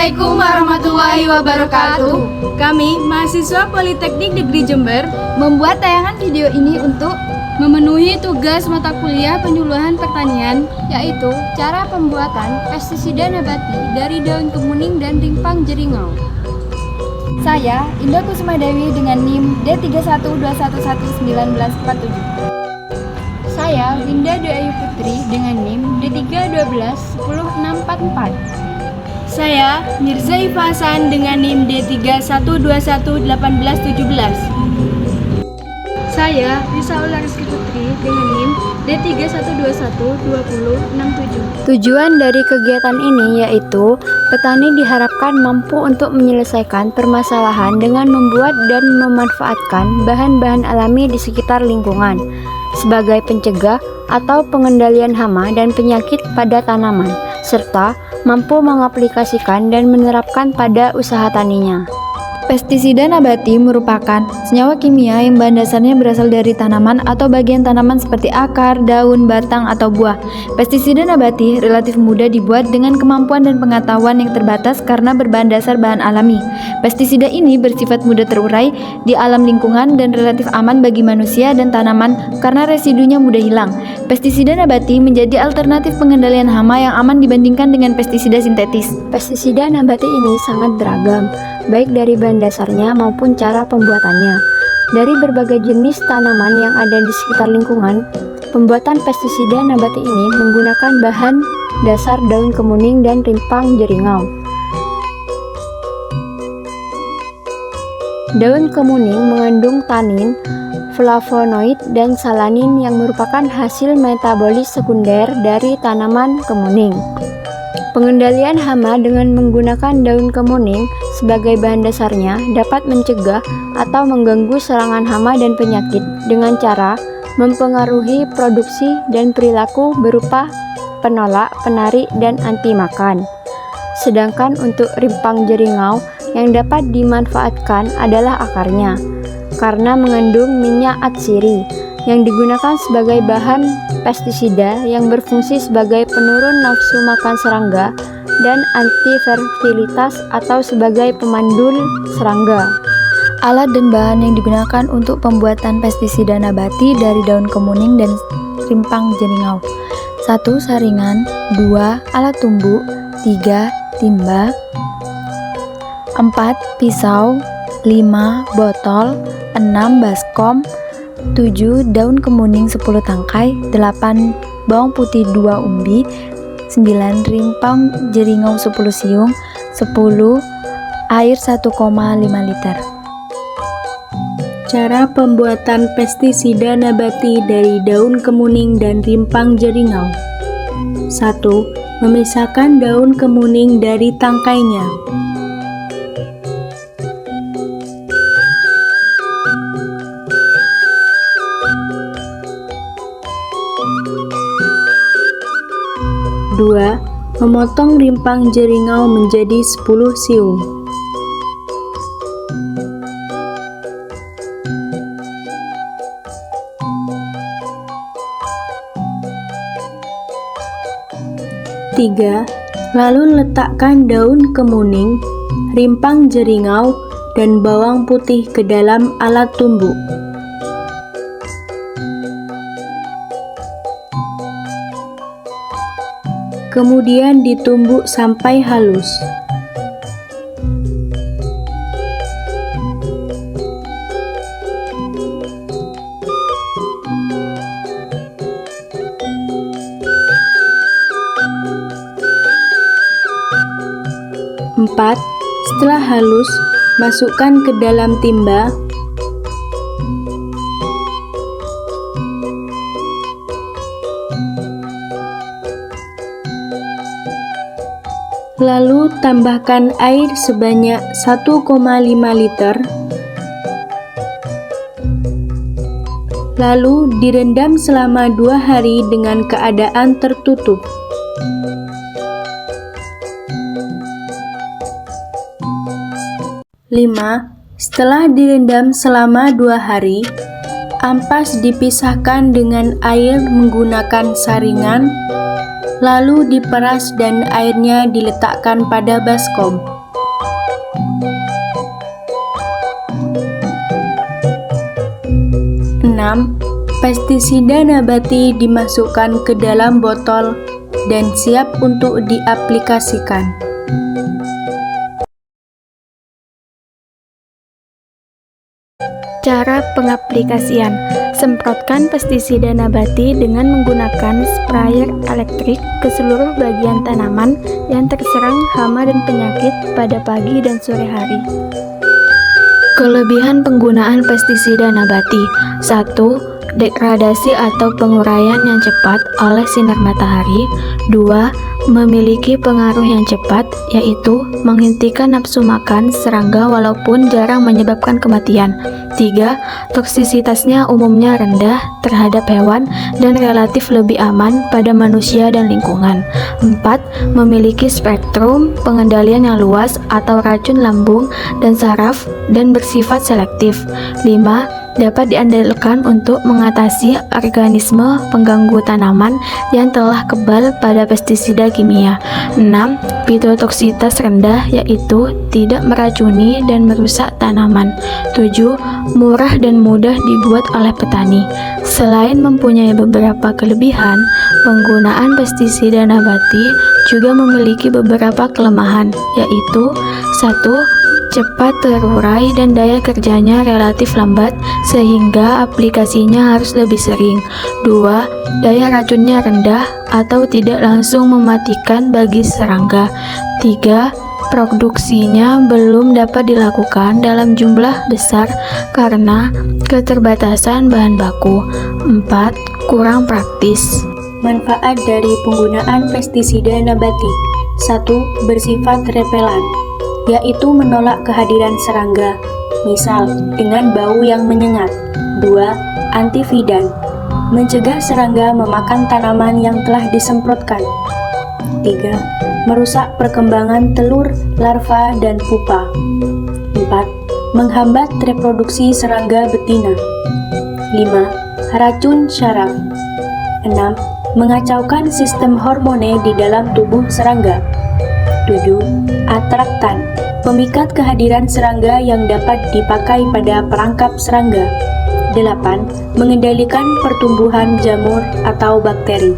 Assalamualaikum warahmatullahi wabarakatuh. Kami, mahasiswa Politeknik Negeri Jember, Membuat tayangan video ini untuk memenuhi tugas mata kuliah penyuluhan pertanian, yaitu cara pembuatan pestisida nabati dari daun kemuning dan rimpang jeringau. Saya, Indah Kusuma Dewi dengan NIM D312111947. Saya, Linda Dwi Ayu Putri dengan NIM D3121064. saya Mirza Ifa Hasan dengan NIM D3121817. Saya Risa Rizky Putri dengan NIM D312120667. Tujuan dari kegiatan ini yaitu petani diharapkan mampu untuk menyelesaikan permasalahan dengan membuat dan memanfaatkan bahan-bahan alami di sekitar lingkungan sebagai pencegah atau pengendalian hama dan penyakit pada tanaman, serta mampu mengaplikasikan dan menerapkan pada usaha taninya. Pestisida nabati merupakan senyawa kimia yang bahan dasarnya berasal dari tanaman atau bagian tanaman seperti akar, daun, batang, atau buah. Pestisida nabati relatif mudah dibuat dengan kemampuan dan pengetahuan yang terbatas karena berbahan dasar bahan alami. Pestisida ini bersifat mudah terurai di alam lingkungan dan relatif aman bagi manusia dan tanaman karena residunya mudah hilang. Pestisida nabati menjadi alternatif pengendalian hama yang aman dibandingkan dengan pestisida sintetis. Pestisida nabati ini sangat beragam, baik dari bahan dasarnya maupun cara pembuatannya. Dari berbagai jenis tanaman yang ada di sekitar lingkungan, pembuatan pestisida nabati ini menggunakan bahan dasar daun kemuning dan rimpang jeringau. Daun kemuning mengandung tanin, flavonoid, dan salanin yang merupakan hasil metabolis sekunder dari tanaman kemuning. Pengendalian hama dengan menggunakan daun kemuning sebagai bahan dasarnya dapat mencegah atau mengganggu serangan hama dan penyakit dengan cara mempengaruhi produksi dan perilaku berupa penolak, penarik, dan anti makan. Sedangkan untuk rimpang jeringau yang dapat dimanfaatkan adalah akarnya, karena mengandung minyak atsiri yang digunakan sebagai bahan pestisida yang berfungsi sebagai penurun nafsu makan serangga dan anti-fertilitas atau sebagai pemandul serangga. Alat dan bahan yang digunakan untuk pembuatan pestisida nabati dari daun kemuning dan rimpang jeringau: 1. Saringan, 2. Alat tumbuk, 3. Timba, 4. Pisau, 5. Botol, 6. Baskom, 7. Daun kemuning 10 tangkai, 8. Bawang putih 2 umbi, 9. Rimpang jeringau 10 siung, 10. Air 1,5 liter. Cara pembuatan pestisida nabati dari daun kemuning dan rimpang jeringau. 1. Memisahkan daun kemuning dari tangkainya. Dua, memotong rimpang jeringau menjadi 10 siung. Tiga, lalu letakkan daun kemuning, rimpang jeringau, dan bawang putih ke dalam alat tumbuk. Kemudian ditumbuk sampai halus. Empat, setelah halus, masukkan ke dalam timba. Lalu tambahkan air sebanyak 1,5 liter. Lalu direndam selama 2 hari dengan keadaan tertutup. 5. Setelah direndam selama 2 hari, ampas dipisahkan dengan air menggunakan saringan, lalu diperas dan airnya diletakkan pada baskom. 6. Pestisida nabati dimasukkan ke dalam botol dan siap untuk diaplikasikan. Cara pengaplikasian: semprotkan pestisida nabati dengan menggunakan sprayer elektrik ke seluruh bagian tanaman yang terserang hama dan penyakit pada pagi dan sore hari. Kelebihan penggunaan pestisida nabati: 1. Degradasi atau penguraian yang cepat oleh sinar matahari. 2. Memiliki pengaruh yang cepat, yaitu menghentikan nafsu makan serangga walaupun jarang menyebabkan kematian. 3. Toksisitasnya umumnya rendah terhadap hewan dan relatif lebih aman pada manusia dan lingkungan. 4. Memiliki spektrum pengendalian yang luas atau racun lambung dan saraf dan bersifat selektif. 5. Dapat diandalkan untuk mengatasi organisme pengganggu tanaman yang telah kebal pada pestisida kimia. 6. Fitotoksitas rendah, yaitu tidak meracuni dan merusak tanaman. 7. Murah dan mudah dibuat oleh petani. Selain mempunyai beberapa kelebihan, penggunaan pestisida nabati juga memiliki beberapa kelemahan, yaitu 1. Cepat terurai dan daya kerjanya relatif lambat sehingga aplikasinya harus lebih sering. 2. Daya racunnya rendah atau tidak langsung mematikan bagi serangga. 3. Produksinya belum dapat dilakukan dalam jumlah besar karena keterbatasan bahan baku. 4. Kurang praktis. Manfaat dari penggunaan pestisida nabati: 1. Bersifat repelan, yaitu menolak kehadiran serangga, misal dengan bau yang menyengat. 2. Antividan, mencegah serangga memakan tanaman yang telah disemprotkan. 3. Merusak perkembangan telur, larva, dan pupa. 4. Menghambat reproduksi serangga betina. 5. Racun syaraf. 6. Mengacaukan sistem hormone di dalam tubuh serangga. 7. Atraktan, memikat kehadiran serangga yang dapat dipakai pada perangkap serangga. 8. Mengendalikan pertumbuhan jamur atau bakteri.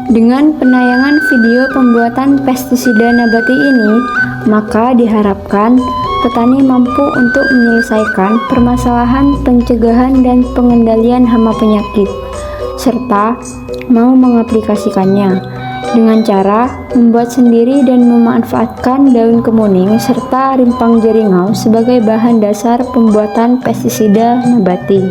Dengan penayangan video pembuatan pestisida nabati ini, maka diharapkan petani mampu untuk menyelesaikan permasalahan pencegahan dan pengendalian hama penyakit, serta mau mengaplikasikannya dengan cara membuat sendiri dan memanfaatkan daun kemuning serta rimpang jaringau sebagai bahan dasar pembuatan pestisida nabati.